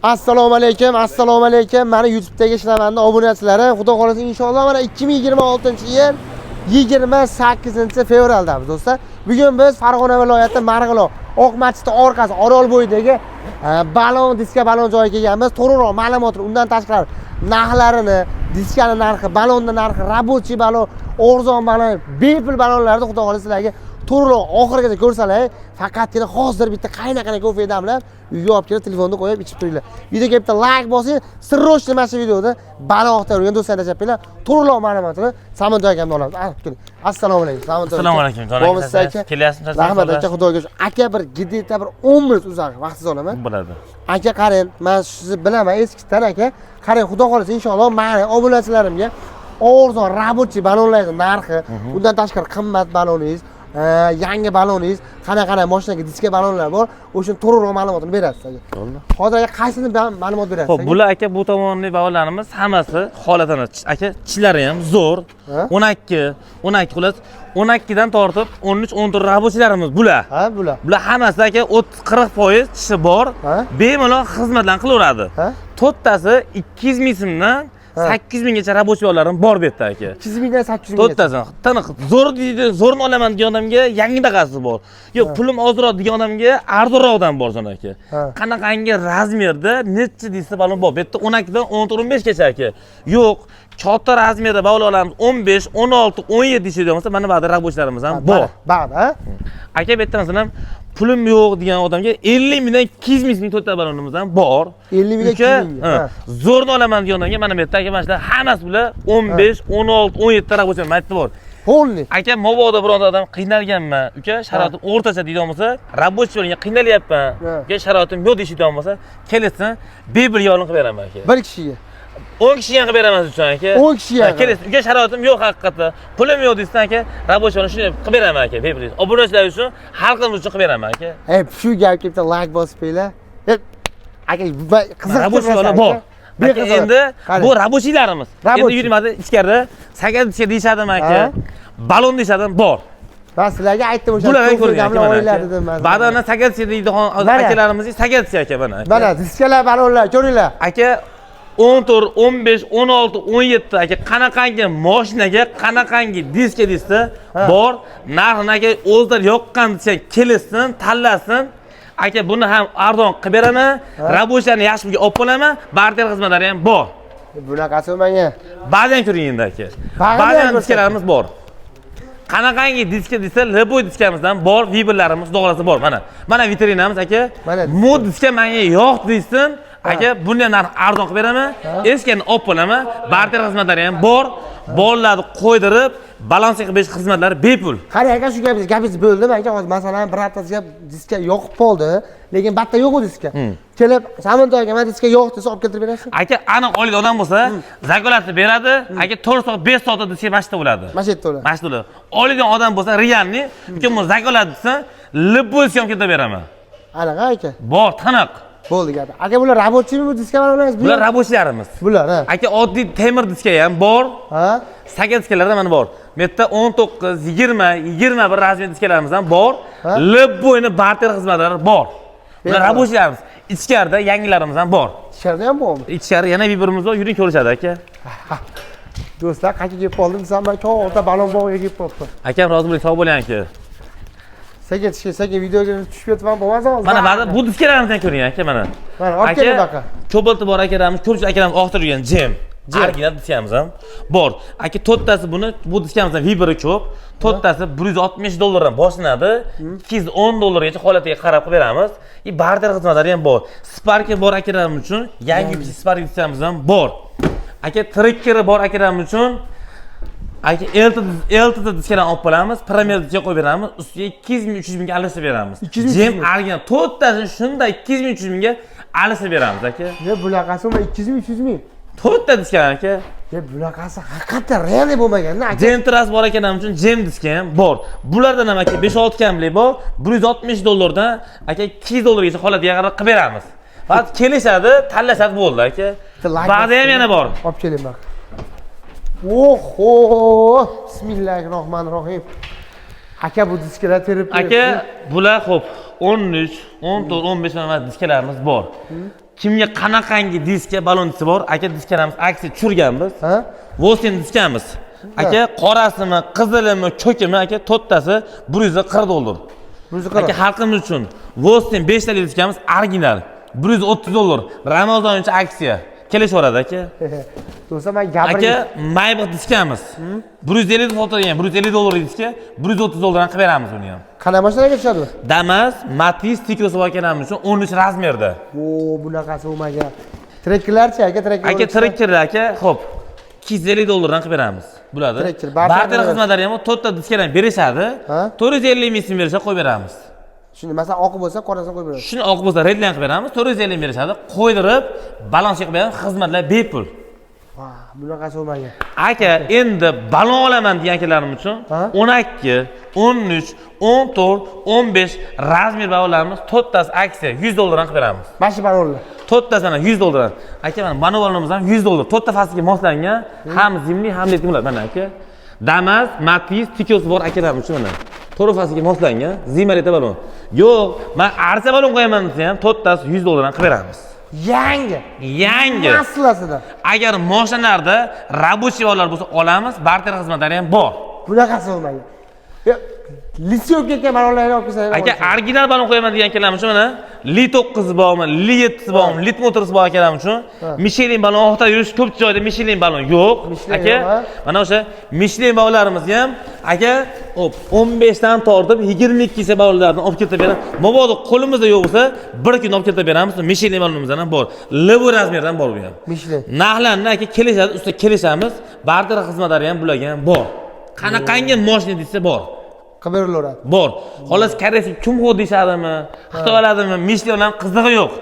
Assalomu alaykum, assalomu alaykum. Meni YouTube'dagi ishlamanda obunachilari, xudo xolasa inshaalloh mana 2026-yil 28-fevraldamiz do'stlar. Bugun biz Farg'ona viloyati Marg'ilon Oq masjidi orqasi Orolbo'yidagi balon, diska balon joyiga kelganmiz. To'g'riroq ma'lumotlar undan tashqari narxlarini, diskani narxi, balonning narxi, rabochiy balon, arzon balon, bepul balonlarni xudo xolasa sizlarga to'g'riroq oxirigacha ko'rsalar. Faqatgina hozir bitta qaynaqa kofedan bilan uyga olib kelib telefonni qo'yib ichib turinglar. Videoga bitta like bosing, sirrochli mana shu videoda balon o'qtirgan do'stlarga chapinglar. To'g'riroq ma'lumotni Samantoy akamdan olamiz. Assalomu alaykum. Samantoy. Assalomu alaykum. Kelyapsiz. Rahmat aka, xudoga shukr. Aka bir gideta bir 10 minut uzoq vaqtingiz olaman. Bo'ladi. Aka qarang, men sizni bilaman eskidan aka. Qarang, xudo xolasa inshaalloh meni obunachilarimga arzon rabochiy balonlarning narxi, undan tashqari qimmat baloningiz, yangi baloningiz, qanaqa mashinaga diska balonlar bor, o'sha to'g'riroq ma'lumotni berasiz aka. Hozir aka qaysini ma'lumot berasiz? Xo'p, bular aka bu tomonli balonlarimiz hammasi holatini aka ichlari ham zo'r. 12 xullas 12 dan tortib 13 14 rabochilarimiz bular. Ha, bular. Bular hammasi aka 30-40% tishi bor. Bemalol xizmatlarni qilaveradi. To'rttasi 200 ming so'mdan 800 minggacha rabochiy bolarim bor bu yerda aka. 200 mingdan 800 minggacha. To'rttasi. Taniq zo'r deydi, zo'rni olaman degan odamga yangi daqasi bor. Yo'q, pulim ozroq degan odamga arzonroqdan bor son aka. Qanaqangi razmerda necha deysa balon bor. Bu yerda 12 dan 14-15 gacha aka. Yo'q, katta razmerda balon olamiz 15, 16, 17 deyishadi bo'lsa, mana ba'zi rabochilarimiz ham bor. Ba'zi, ha? Aka bu yerda masalan pulim yo'q degan odamga 50 mingdan 200 ming to'rtta balonimiz ham bor. 50 mingdan 200 ming. Zo'rni olaman degan odamga mana bu yerda aka mana shular hammasi bular 15, 16, 17 ta rabochilar maytda bor. Polni. Aka mabodo bironta odam qiynalganman, uka sharoitim o'rtacha deydigan bo'lsa, rabochiy bo'lgan qiynalyapman, uka sharoitim yo'q deydigan bo'lsa, kelsin bepul yo'lini qilib beraman aka. Bir kishiga 10 kishiga qilib beraman uchun aka. 10 kishiga. Kelasiz, uka sharoitim yo'q haqiqatda. Pulim yo'q deysan aka, rabochiy shuni qilib beraman aka, bepul. Obunachilar uchun, xalqimiz uchun qilib beraman aka. Shu gapga bitta like bosib qo'yinglar. Aka qiziq rabochiylar bor. Endi bu rabochiylarimiz. Endi yurmadi ichkarida sakadcha deyishadimi aka? Balon deyishadimi bor. Men sizlarga aytdim o'sha ko'rganlar o'yinlar dedim men. Badana sakadcha deydigan akalarimiz sakadcha aka mana. Mana diskalar balonlar ko'ringlar. Aka 14, 15, 16, 17 aka qanaqangi mashinaga, qanaqangi diska desa bor. Narxini aka o'zlari yoqqan desa kelsin, tanlasin. Aka buni ham arzon qilib beraman. Rabochilarni yaxshi pulga olib qolaman. Barter xizmatlari ham bor. Bunaqasi menga. Ba'zan ko'ring endi aka. Ba'zan diskalarimiz bor. Qanaqangi diska desa, Leboy diskamizdan bor, vibrlarimiz to'g'risi bor. Mana vitrinamiz aka. Bu diska menga yo'q deysin. Aka, bundan narx arzon qilib beraman. Eskini olib qolaman. Barter xizmatlari ham bor. Bolalarni qo'ydirib, balans qilib berish xizmatlari bepul. Qarang aka, shu gapingiz bo'ldim aka. Hozir masalan bir haftasiga diska yo'qib qoldi, lekin batta yo'q u diska. Kelib, Samantoy aka, men diska yo'q desa olib keltirib berasiz? Aka, aniq olgan odam bo'lsa, zakolatni beradi. Aka, 4 soat, 5 soatda diska mashta bo'ladi. Mashta bo'ladi. Mashta bo'ladi. Olgan odam bo'lsa, realni, ukim bu zakolat desa, Leboy ham keltirib beraman. Anaqa aka. Bor, taniq. Bo'ldi gap. Aka, bular rabochiymi bu diskalar bilan? Bular rabochilarimiz. Bular, ha. Aka, oddiy temir diska ham bor. Ha? Sakat diskalarda mana bor. Bu yerda 19, 20, 21 razmer diskalarimiz ham bor. Leboyni barter xizmatlari bor. Bular rabochilarimiz. Ichkarida yangilarimiz ham bor. Ichkarida ham bormi? Ichkarida yana birbirimiz bilan yuring ko'rishadi aka. Do'stlar, qayerga kelib qoldim desam, men o'rta balon bog'iga kelib qoldim. Akam rozi bo'ling, sog' bo'ling aka. Sekin videoga tushib ketman bo'lmasa hozir. Mana ba'zi bu diskalarimizdan ko'ring aka mana. Mana olib keling aka. Ko'balti bor akalarimiz, ko'pchilik akalarimiz oqtirib yurgan jem. Original diskamiz ham bor. Aka, to'rttasi bu diskamizdan vibri ko'p. To'rttasi $160 dan boshlanadi. $210 gacha holatiga qarab qilib beramiz. Barter xizmatlari ham bor. Spark bor akalarimiz uchun yangi Spark diskamiz ham bor. Aka, tracker bor akalarimiz uchun aka LTD diskalarni olib qolamiz, Premier diska qo'yib beramiz, ustiga 200 ming 300 mingga alishib beramiz. Jem original to'rttasini shunda 200 ming 300 mingga alishib beramiz aka. Bunaqasi 200 ming 300 ming. To'rtta diskalar aka. Bunaqasi haqiqatan real bo'lmagan-da aka. Jem tras bor akalar uchun jem diska ham bor. Bulardan ham aka 5-6 kamlik bor. $160 dan aka $200 gacha holatiga qarab qilib beramiz. Faqat kelishadi, tanlashadi bo'ldi aka. Ba'zi ham yana bor. Olib keling bak. Oho! Bismillahirrohmanirrohim. Aka, bu diskalar terib aka, bular xo'p 13, 14, 15 mana diskalarimiz bor. kimga qanaqangi diska balonchisi bor, aka diskanamiz aksiya tushirganmiz. Ha? Vosin diskamiz. Aka qorasimi, qizilimi, ko'kimi aka to'rttasi 140 dollar. 140. Aka xalqimiz uchun Vosin 5 talik diskamiz original 130 dollar. Ramazon uchun aksiya. Kelishaveradi aka. Do'stlar men gapirib Aka Maybach diskamiz. 150 sotilgan, 150 dollar diska, 130 dollardan qilib beramiz uni ham. qanday mashinaga tushadi? Damas, Matiz, Tikros vakanamiz uchun 13 razmerda. O, bunaqasi bo'lmagan. Trekkerlarchi aka, trekker. Aka trekkerlar aka, xo'p. 250 dollardan qilib beramiz. Bo'ladi. Trekker, barter xizmatlari ham to'rtta diskadan berishadi. 450 ming so'm bersa qo'yib beramiz. Shuni masalan oq bo'lsa, qorasini qo'yib beramiz. Shuni oq bo'lsa redline qilib beramiz, 450 ming berishadi. Qo'ydirib, balans qilib beramiz, xizmatlar bepul. Va, bunaqasi bo'lmagan. Aka, endi balon olaman degan akalarim uchun 12, 13, 14, 15 razmer balonlarimiz to'rttasi aksiya 100 dollardan qilib beramiz. Mana shu balonlar. To'rttasi mana 100 dollardan. Aka, mana manualimiz ham 100 dollar. To'rtta faslga moslangan, ham zimli, ham letki bo'ladi mana aka. Damas, Matiz, Tikos bor akalarim uchun mana. To'rt faslga moslangan, zimaleta balon. Yo'q, men archa balon qo'yaman desa ham to'rttasi 100 dollardan qilib beramiz. Yangi. Aslasida. Agar mashinalarda рабочий balonlar bo'lsa olamiz, barter xizmatlari ham bor. Bunaqasi bo'lmagan. Lisyovga balonlarni olib kelsangiz. Aka, original balon qo'yaman degan akalar uchun mana Li 9 bormi, Li 7 bormi, Li motorisi bor akalar uchun Michelin balon ortda yurish ko'p joyda Michelin balon yo'q. Aka, mana o'sha Michelin balonlarimiz ham aka, hop 15 dan tortib 22 gacha balonlarni olib ketib beramiz. Mabodo qo'limizda yo'q bo'lsa, bir kun olib ketib beramiz. Michelin balonimizdan ham bor. Levo razmerdan bor bu ham. Michelin. Narxlarni aka kelishadi, usta kelishamiz. Barter xizmatlari ham bularga ham bor. Qanaqangi mashina desa bor. Qibirlaveradi. Bor. Xolos Koreyasi kim xo deyshadimi? Xitoy oladimi? Michelin bilan qizig'i yo'q.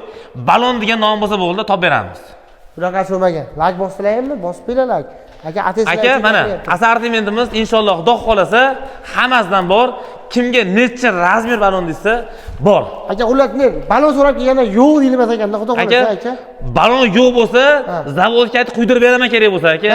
Balon degan nom bo'lsa bo'ldi, topib beramiz. Bunaqasi bo'lmagan. Like bosdilarmi? Bosib qo'yinglar. Aka, aka mana assortimentimiz inshaalloh Xudo xolasa hammasidan bor. Kimga necha razmer balon desa bor. Aka, xullas men balon so'rab kelganda yo'q deyilmas ekanda, Xudo xolasa aka. Balon yo'q bo'lsa, zavodga aytib quydirib beraman kerak bo'lsa aka.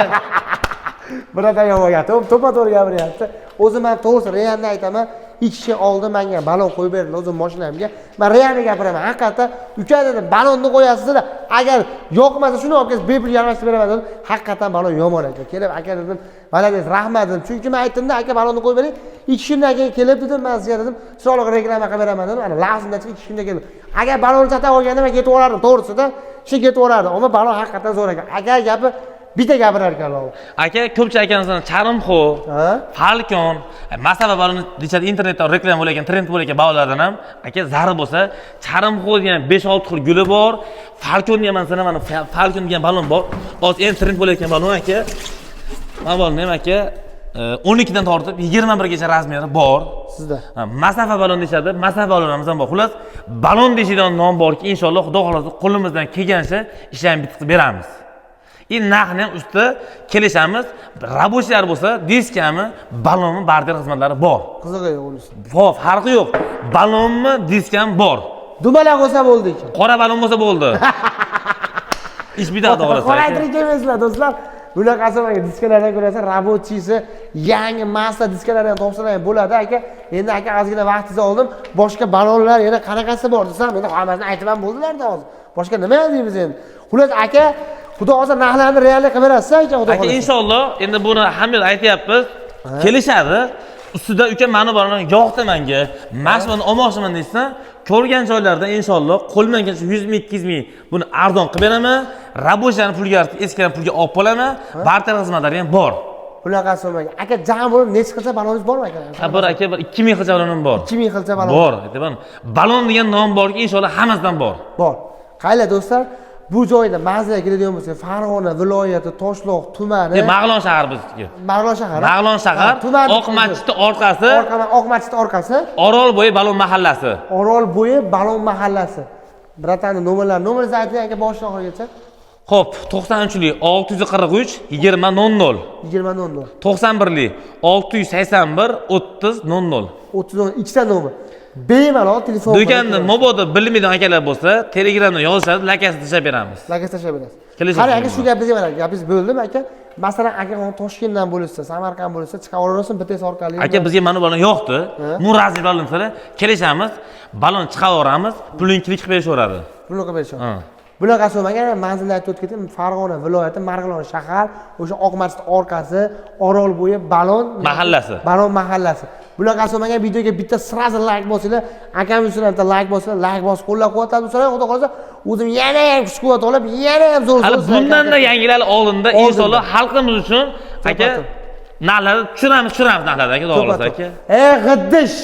Birada yomon gap. To'pa-to'g'ri gapiryapti. O'zim ham to'g'risi realni aytaman. 2 kishi oldi menga balon qo'yib berdi o'zim mashinamga. Men realni gapiraman. Haqiqatda uka dedim, balonni qo'yasizlar. Agar yoqmasa shuni olib kelib bepul yarashtirib beraman dedim. Haqiqatan balon yomon aka. Kelib aka dedim, "Malades, rahmat" dedim. Chunki men aytdim-da, aka balonni qo'yib bering. 2 kundan keyin kelib dedim, men sizga dedim, chiroyli reklama qilib beraman dedim. Ana lazimda 2 kunda kelib. Agar balonni sotib olganda men ketib olardim, to'g'risida. Shu ketib olardim. Ammo balon haqiqatan zo'r ekan. Aka gapi bitta gapirar ekanlar. Aka, ko'pchilik akamizdan Charimxo, Falcon, masafa baloni deyshadi internetda reklama bo'layotgan, trend bo'layotgan balonlardan ham aka zarur bo'lsa, Charimxo degan 5-6 xil guli bor, Falcon degan mana Falcon degan balon bor. Hozir eng trend bo'layotgan balon aka. Mana balon ham aka 12 dan tortib 21 gacha razmeri bor. Sizda. Masafa balon deyshadi, masafa balonlarimiz ham bor. Xullas, balon deydigan nom borki, inshaalloh Xudo xolasa qo'limizdan kelgancha ishlarni bitkazib beramiz. Narxni ham usti kelishamiz. Rabochilar bo'lsa, diskami, balonmi, barter xizmatlari bor. Qizig'i yo'q unisi. Xo'p, farqi yo'q. Balonmi, diskam bor. Dumaloq bo'lsa bo'ldi ekan. Qora balon bo'lsa bo'ldi. Ish bitadi xolos. Qora aytib emaslar do'stlar. Bunaqasi menga diskalardan ko'rasa, rabochisi yangi massa diskalar ham topsalar ham bo'ladi aka. Endi aka ozgina vaqtingizni oldim. Boshqa balonlar yana qanaqasi bor desam, endi hammasini aytib ham bo'ldilar-da hozir. Boshqa nima deymiz endi? Xullas aka, Xudo xolasa narxlarni reallik qilib berasiz aka, Xudo xolasa. Aka, inshaalloh endi buni hamma aytyapmiz. Kelishadi. Ustida uka mani balon yo'qdi menga. Mashina olmoqchiman deysa, ko'rgan joylarda inshaalloh qo'limdan kelsa 100 ming, 200 ming buni arzon qilib beraman. Rabochilarni pulga eskidan pulga olib qolaman. Barter xizmatlari ham bor. Bunaqasi bo'lmagan. Aka, jam bo'lib necha qilsa baloningiz bormi aka? Ha, bor aka, 2000 xilcha balonim bor. 2000 xilcha balon. Bor, aytaman. Balon degan nom borki, inshaalloh hammasidan bor. Bor. Qaylar do'stlar? Bu joyda manzilga keladigan bo'lsa, Farg'ona viloyati, Toshloq tumani. Mag'lon shahar bizniki. Mag'lon shahar. Mag'lon shahar, Oq masjidning orqasi. Oq masjidning orqasi. Orolbo'yi balon mahallasi. Orolbo'yi balon mahallasi. Bratani nomeringizni ayting aka boshdan oxirigacha. Xo'p, 93lik 643 2000. 2000. 91lik 681 3000. 30 ikkita nomer. Bemalol telefon. Do'konda mabodo bilmaydigan akalar bo'lsa, Telegramda yozishadi, lakasini tashlab beramiz. Lakasini tashlab berasiz. Qani aka, shu gapingizni mana gapingiz bo'ldim aka. Masalan, aka Toshkentdan bo'lsa, Samarqand bo'lsa, chiqaverasiz BTS orqali. Aka, bizga mana balon yo'qdi. Bu razmer balon kelishamiz, balon chiqaveramiz, pulini klik qilib berishaveradi. Pulini qilib berishadi. Bunaqa so'magan manzilni aytib o'tib ketdim. Farg'ona viloyati Marg'ilon shahar, o'sha Oq masjid orqasi, Orolbo'yi Balon mahallasi. Balon mahallasi. Bunaqa so'magan videoga bitta sразу like bosinglar. Akamiz uchun ham like bosinglar, like bosib qo'llab-quvvatlab tursangiz, xudo qolsa, o'zim yana ham kuch-quvvat olib, yana ham zo'r Hali bundan-da yangilar oldinda inshaalloh xalqimiz uchun aka narxlarni tushiramiz narxlarni aka, xudo xolasa aka. G'iddish